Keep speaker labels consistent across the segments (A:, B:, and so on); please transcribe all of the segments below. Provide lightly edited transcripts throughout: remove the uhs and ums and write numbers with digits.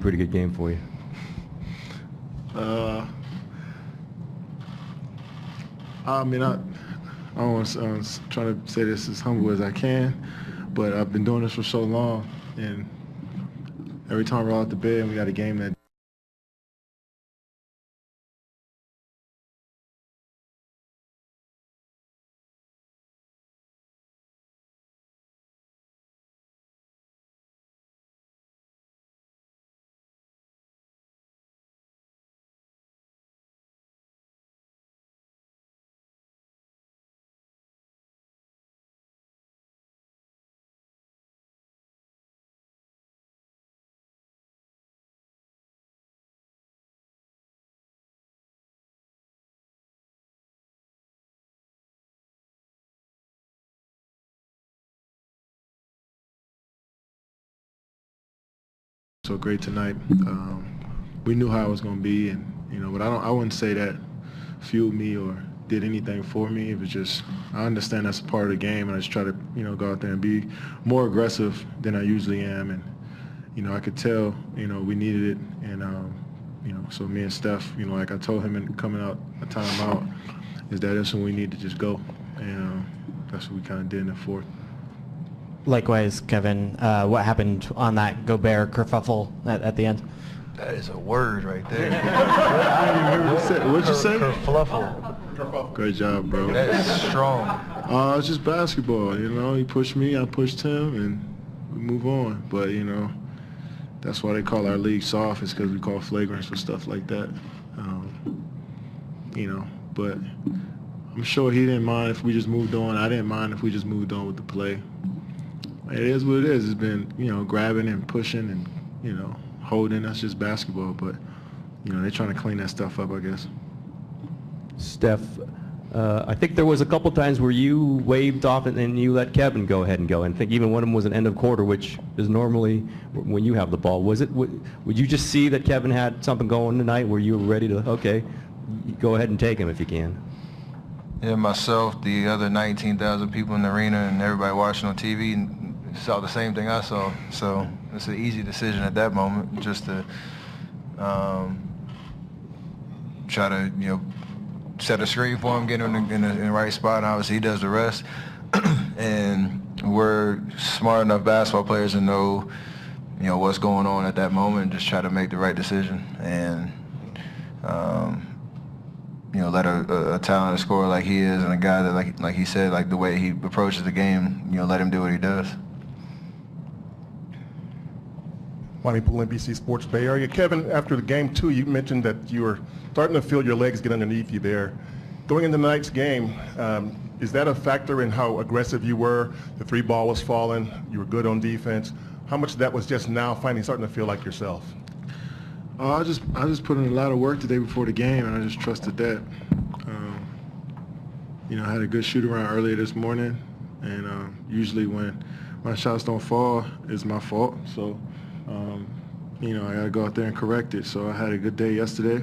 A: pretty good game for you?
B: I mean, I was trying to say this as humble as I can, but I've been doing this for so long, and every time we're out the bed and we got a game that so great tonight. We knew how it was going to be, and but I wouldn't say that fueled me or did anything for me. It was just I understand that's a part of the game, and I just try to go out there and be more aggressive than I usually am, and I could tell we needed it, and so me and Steph, like I told him in coming out a timeout, is that it's when we need to just go, and that's what we kind of did in the fourth.
C: Likewise, Kevin, what happened on that Gobert kerfuffle at the end?
D: That is a word right there.
B: I didn't even hear what you said. What'd you say?
D: Kerfluffle.
B: Great job, bro.
D: That is strong.
B: It's just basketball, He pushed me, I pushed him, and we move on. But, that's why they call our league soft, is because we call flagrants for stuff like that. But I'm sure he didn't mind if we just moved on. I didn't mind if we just moved on with the play. It is what it is. It's been, grabbing and pushing and, holding. That's just basketball. But, they're trying to clean that stuff up, I guess.
A: Steph, I think there was a couple times where you waved off and you let Kevin go ahead and go. And I think even one of them was an end of quarter, which is normally when you have the ball. Would you just see that Kevin had something going tonight where you were ready to, okay, go ahead and take him if you can?
D: Yeah, myself, the other 19,000 people in the arena, and everybody watching on TV saw the same thing I saw. So it's an easy decision at that moment, just to try to, set a screen for him, get him in the right spot, and obviously he does the rest. And we're smart enough basketball players to know, what's going on at that moment, and just try to make the right decision. And let a talented scorer like he is, and a guy that, like he said, like the way he approaches the game, let him do what he does.
E: Lonnie Poole, NBC Sports Bay Area. Kevin, after the game too, you mentioned that you were starting to feel your legs get underneath you there. Going into tonight's game, is that a factor in how aggressive you were? The three ball was falling, you were good on defense. How much of that was just now finally starting to feel like yourself?
B: I just put in a lot of work the day before the game, and I just trusted that. I had a good shoot around earlier this morning, and usually when my shots don't fall, it's my fault. So, I got to go out there and correct it. So I had a good day yesterday,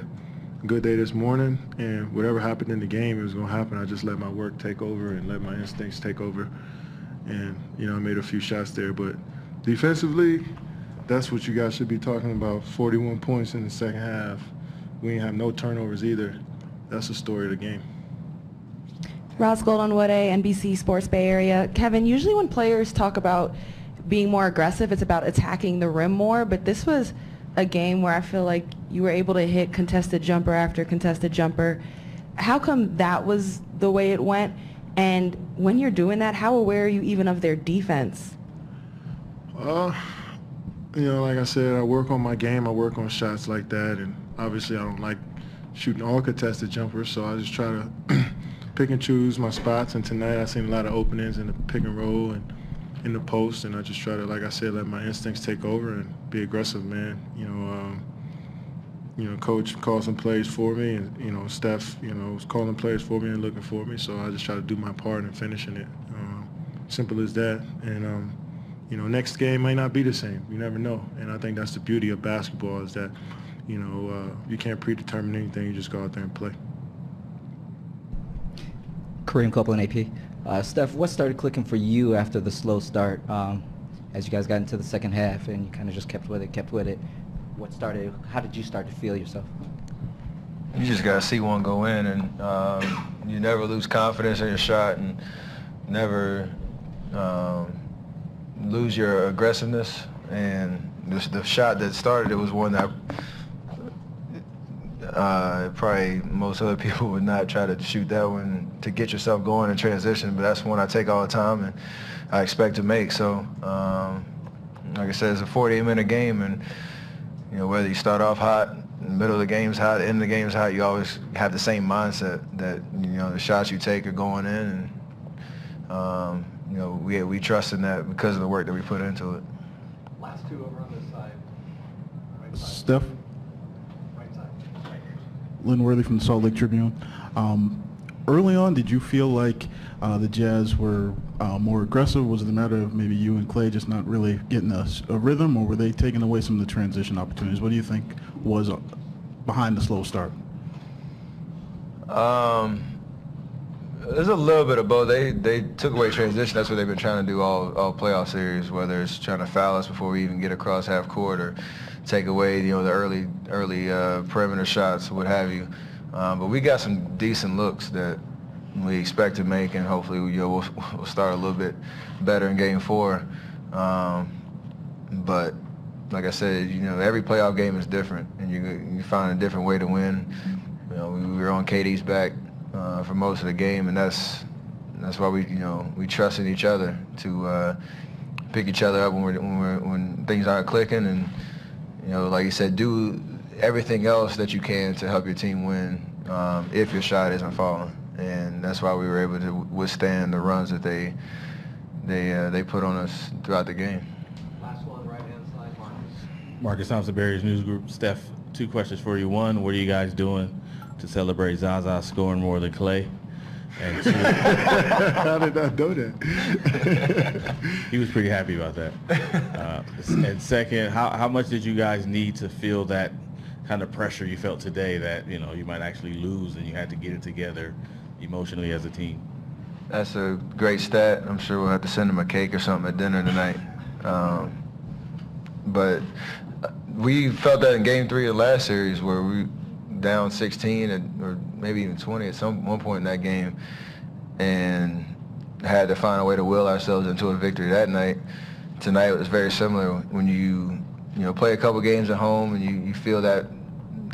B: a good day this morning, and whatever happened in the game, it was going to happen. I just let my work take over and let my instincts take over. And, I made a few shots there. But defensively, that's what you guys should be talking about, 41 points in the second half. We didn't have no turnovers either. That's the story of the game.
F: Roz Goldenwood, NBC Sports Bay Area. Kevin, usually when players talk about being more aggressive, it's about attacking the rim more, but this was a game where I feel like you were able to hit contested jumper after contested jumper. How come that was the way it went? And when you're doing that, how aware are you even of their defense?
B: Like I said, I work on my game. I work on shots like that, and obviously I don't like shooting all contested jumpers, so I just try to pick and choose my spots. And tonight I seen a lot of openings in the pick and roll and in the post, and I just try to, like I said, let my instincts take over and be aggressive, man. Coach called some plays for me, and Steph, was calling plays for me and looking for me, so I just try to do my part in finishing it. Simple as that. And next game might not be the same. You never know. And I think that's the beauty of basketball, is that, you can't predetermine anything. You just go out there and play.
G: Kareem Copeland, AP. Steph, what started clicking for you after the slow start as you guys got into the second half and you kind of just kept with it? How did you start to feel yourself?
D: You just got to see one go in, and you never lose confidence in your shot, and never lose your aggressiveness. And the shot that started it was one that probably most other people would not try to shoot that one to get yourself going in transition, but that's one I take all the time and I expect to make. So like I said, it's a 48-minute game, and whether you start off hot, in the middle of the game's hot, the end of the game's hot, you always have the same mindset that the shots you take are going in, and we trust in that because of the work that we put into it.
A: Last two over on this side. Right side.
H: Steph?
A: Right side. Right here.
H: Lynn Worthy from the Salt Lake Tribune. Early on, did you feel like the Jazz were more aggressive? Was it a matter of maybe you and Clay just not really getting a rhythm, or were they taking away some of the transition opportunities? What do you think was behind the slow start?
D: There's a little bit of both. They took away transition. That's what they've been trying to do all playoff series, whether it's trying to foul us before we even get across half court or take away the early perimeter shots, what have you. But we got some decent looks that we expect to make, and hopefully we'll start a little bit better in Game 4. But like I said, every playoff game is different, and you find a different way to win. We were on KD's back for most of the game, and that's why we trust in each other to pick each other up when things aren't clicking, and like you said, do everything else that you can to help your team win if your shot isn't falling. And that's why we were able to withstand the runs that they put on us throughout the game.
A: Last one, right-hand side, Marcus.
I: Marcus Thompson, Barriers News Group. Steph, two questions for you. One, what are you guys doing to celebrate Zaza scoring more than Clay? And two,
B: How did I know that?
I: he was pretty happy about that. And second, how much did you guys need to feel that kind of pressure you felt today that you might actually lose and you had to get it together emotionally as a team?
D: That's a great stat. I'm sure we'll have to send him a cake or something at dinner tonight. But we felt that in Game 3 of last series where we down 16 or maybe even 20 at one point in that game, and had to find a way to will ourselves into a victory that night. Tonight it was very similar. When you play a couple games at home and you feel that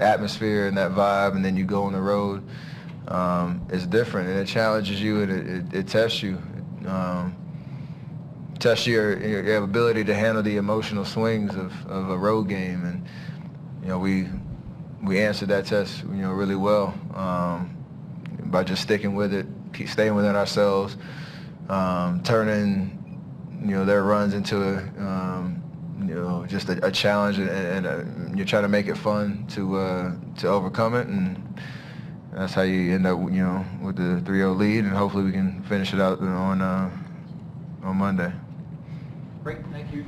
D: atmosphere and that vibe, and then you go on the road, it's different, and it challenges you, and it tests you. Tests your ability to handle the emotional swings of a road game, and we answered that test really well by just sticking with it, keep staying within ourselves, turning their runs into just a challenge, and you're trying to make it fun to overcome it, and that's how you end up with the 3-0 lead, and hopefully we can finish it out on Monday.
A: Great, thank you.